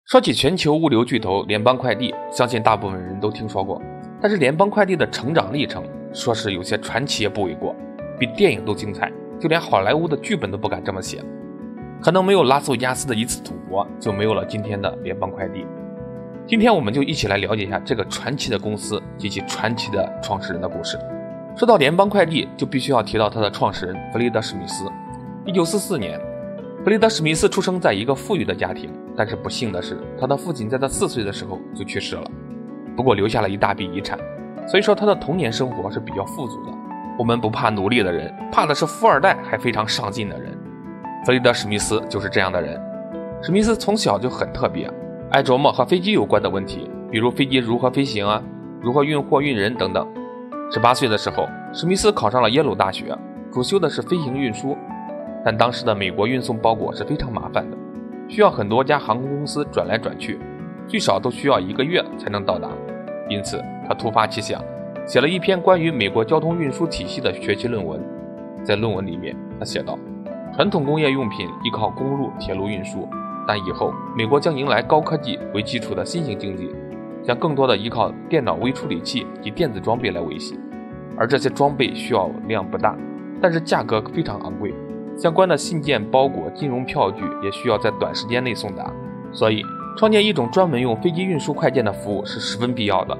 说起全球物流巨头联邦快递，相信大部分人都听说过。但是联邦快递的成长历程，说是有些传奇也不为过，比电影都精彩，就连好莱坞的剧本都不敢这么写。可能没有拉斯维加斯的一次赌博，就没有了今天的联邦快递。今天我们就一起来了解一下这个传奇的公司及其传奇的创始人的故事。说到联邦快递，就必须要提到它的创始人弗雷德·史密斯。1944年，弗雷德·史密斯出生在一个富裕的家庭，但是不幸的是，他的父亲在他4岁的时候就去世了，不过留下了一大笔遗产，所以说他的童年生活是比较富足的。我们不怕努力的人，怕的是富二代还非常上进的人。弗雷德·史密斯就是这样的人。史密斯从小就很特别，爱琢磨和飞机有关的问题，比如飞机如何飞行啊，如何运货运人等等。18岁的时候，史密斯考上了耶鲁大学，主修的是飞行运输。但当时的美国运送包裹是非常麻烦的，需要很多家航空公司转来转去，最少都需要1个月才能到达。因此他突发奇想，写了一篇关于美国交通运输体系的学习论文。在论文里面他写道，传统工业用品依靠公路铁路运输，但以后美国将迎来高科技为基础的新型经济，将更多的依靠电脑微处理器及电子装备来维系，而这些装备需要量不大，但是价格非常昂贵，相关的信件、包裹、金融票据也需要在短时间内送达，所以创建一种专门用飞机运输快件的服务是十分必要的。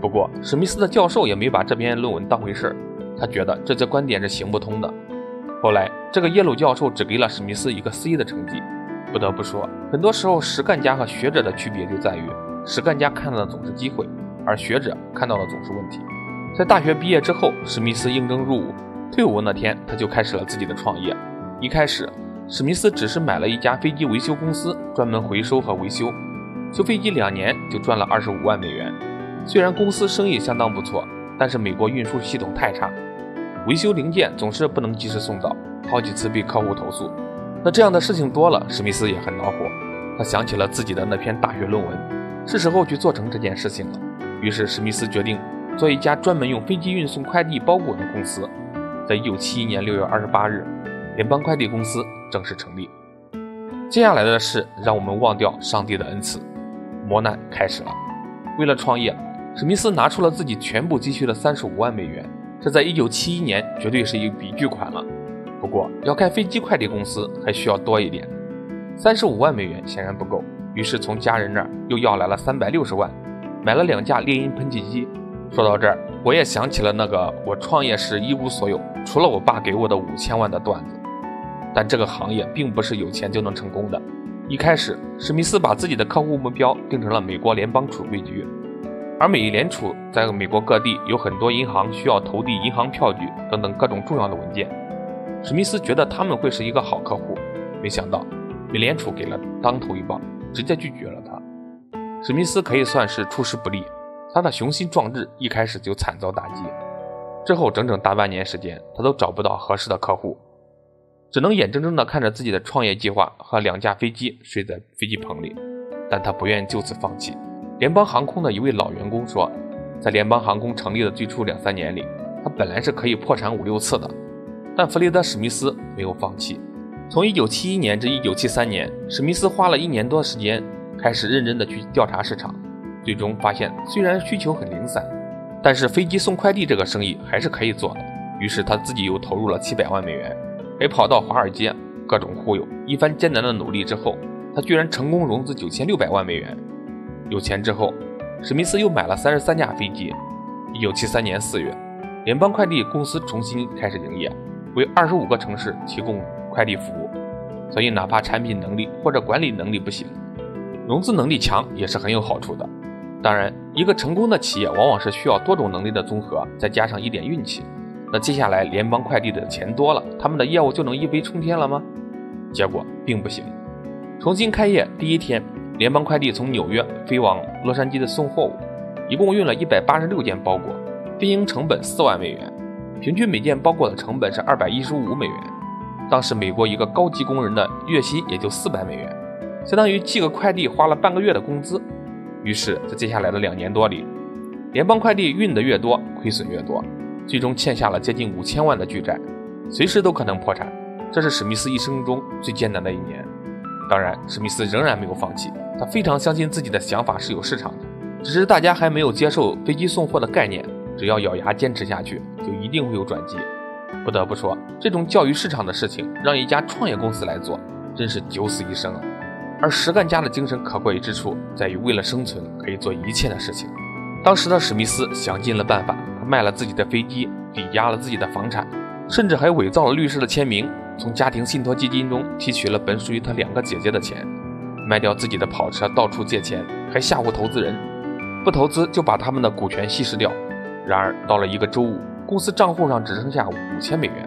不过史密斯的教授也没把这篇论文当回事，他觉得这些观点是行不通的。后来这个耶鲁教授只给了史密斯一个 C 的成绩。不得不说，很多时候实干家和学者的区别就在于，实干家看到的总是机会，而学者看到的总是问题。在大学毕业之后，史密斯应征入伍，退伍那天他就开始了自己的创业。一开始史密斯只是买了一家飞机维修公司，专门回收和维修，修飞机2年就赚了25万美元。虽然公司生意相当不错，但是美国运输系统太差，维修零件总是不能及时送到，好几次被客户投诉。那这样的事情多了，史密斯也很恼火，他想起了自己的那篇大学论文，是时候去做成这件事情了。于是史密斯决定做一家专门用飞机运送快递包裹的公司。在1971年6月28日，联邦快递公司正式成立。接下来的事让我们忘掉上帝的恩赐，磨难开始了。为了创业，史密斯拿出了自己全部积蓄的35万美元，这在1971年绝对是一笔巨款了。不过要开飞机快递公司还需要多一点，35万美元显然不够，于是从家人那儿又要来了360万，买了2架猎鹰喷气机。说到这儿，我也想起了那个我创业时一无所有，除了我爸给我的5000万的段子。但这个行业并不是有钱就能成功的。一开始，史密斯把自己的客户目标定成了美国联邦储备局，而美联储在美国各地有很多银行需要投递银行票据等等各种重要的文件。史密斯觉得他们会是一个好客户，没想到美联储给了当头一棒，直接拒绝了他。史密斯可以算是出师不利，他的雄心壮志一开始就惨遭打击。之后整整大半年时间，他都找不到合适的客户，只能眼睁睁地看着自己的创业计划和2架飞机睡在飞机棚里。但他不愿就此放弃。联邦航空的一位老员工说，在联邦航空成立的最初2-3年里，他本来是可以破产5-6次的。但弗雷德·史密斯没有放弃。从1971年至1973年，史密斯花了1年多的时间，开始认真地去调查市场，最终发现虽然需求很零散，但是飞机送快递这个生意还是可以做的。于是他自己又投入了700万美元，还跑到华尔街各种忽悠。一番艰难的努力之后，他居然成功融资9600万美元。有钱之后，史密斯又买了33架飞机。1973年4月，联邦快递公司重新开始营业，为25个城市提供快递服务。所以哪怕产品能力或者管理能力不行，融资能力强也是很有好处的。当然，一个成功的企业往往是需要多种能力的综合，再加上一点运气。那接下来联邦快递的钱多了，他们的业务就能一飞冲天了吗？结果并不行。重新开业第1天，联邦快递从纽约飞往洛杉矶的送货物，一共运了186件包裹，飞行成本4万美元，平均每件包裹的成本是215美元。当时美国一个高级工人的月薪也就400美元，相当于寄个快递花了半个月的工资。于是在接下来的2年多里，联邦快递运的越多，亏损越多，最终欠下了接近5000万的巨债，随时都可能破产。这是史密斯一生中最艰难的1年。当然，史密斯仍然没有放弃，他非常相信自己的想法是有市场的，只是大家还没有接受飞机送货的概念，只要咬牙坚持下去，就一定会有转机。不得不说，这种教育市场的事情让一家创业公司来做，真是九死一生啊。而实干家的精神可贵之处在于为了生存可以做一切的事情。当时的史密斯想尽了办法，他卖了自己的飞机，抵押了自己的房产，甚至还伪造了律师的签名，从家庭信托基金中提取了本属于他2个姐姐的钱，卖掉自己的跑车，到处借钱，还吓唬投资人，不投资就把他们的股权稀释掉。然而到了一个周五，公司账户上只剩下5000美元，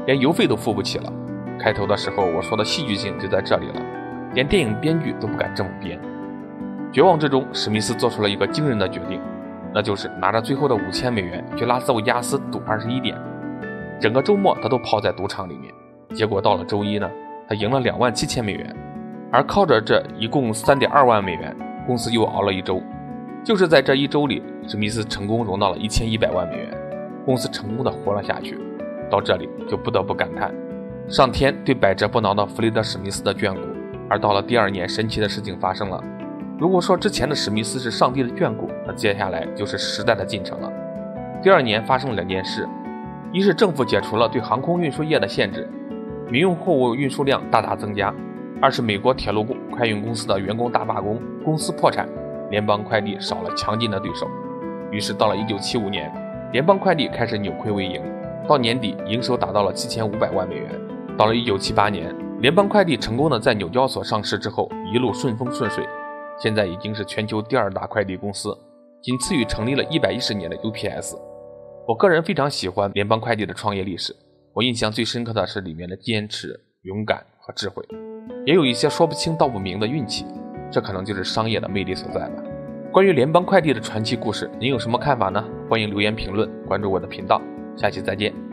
连邮费都付不起了。开头的时候我说的戏剧性就在这里了，连电影编剧都不敢这么编。绝望之中，史密斯做出了一个惊人的决定，那就是拿着最后的5000美元去拉斯维加斯赌21点。整个周末他都泡在赌场里面，结果到了周一呢，他赢了27000美元，而靠着这一共3.2万美元，公司又熬了一周。就是在这一周里，史密斯成功融到了1100万美元，公司成功的活了下去。到这里就不得不感叹，上天对百折不挠的弗雷德·史密斯的眷顾。而到了第2年，神奇的事情发生了。如果说之前的史密斯是上帝的眷顾，那接下来就是时代的进程了。第2年发生了2件事，一是政府解除了对航空运输业的限制，民用货物运输量大大增加；二是美国铁路快运公司的员工大罢工，公司破产，联邦快递少了强劲的对手。于是到了1975年，联邦快递开始扭亏为盈，到年底营收达到了7500万美元。到了1978年，联邦快递成功的在纽交所上市之后，一路顺风顺水，现在已经是全球第2大快递公司，仅次于成立了110年的 UPS。 我个人非常喜欢联邦快递的创业历史，我印象最深刻的是里面的坚持、勇敢和智慧，也有一些说不清道不明的运气，这可能就是商业的魅力所在吧。关于联邦快递的传奇故事，您有什么看法呢？欢迎留言评论，关注我的频道，下期再见。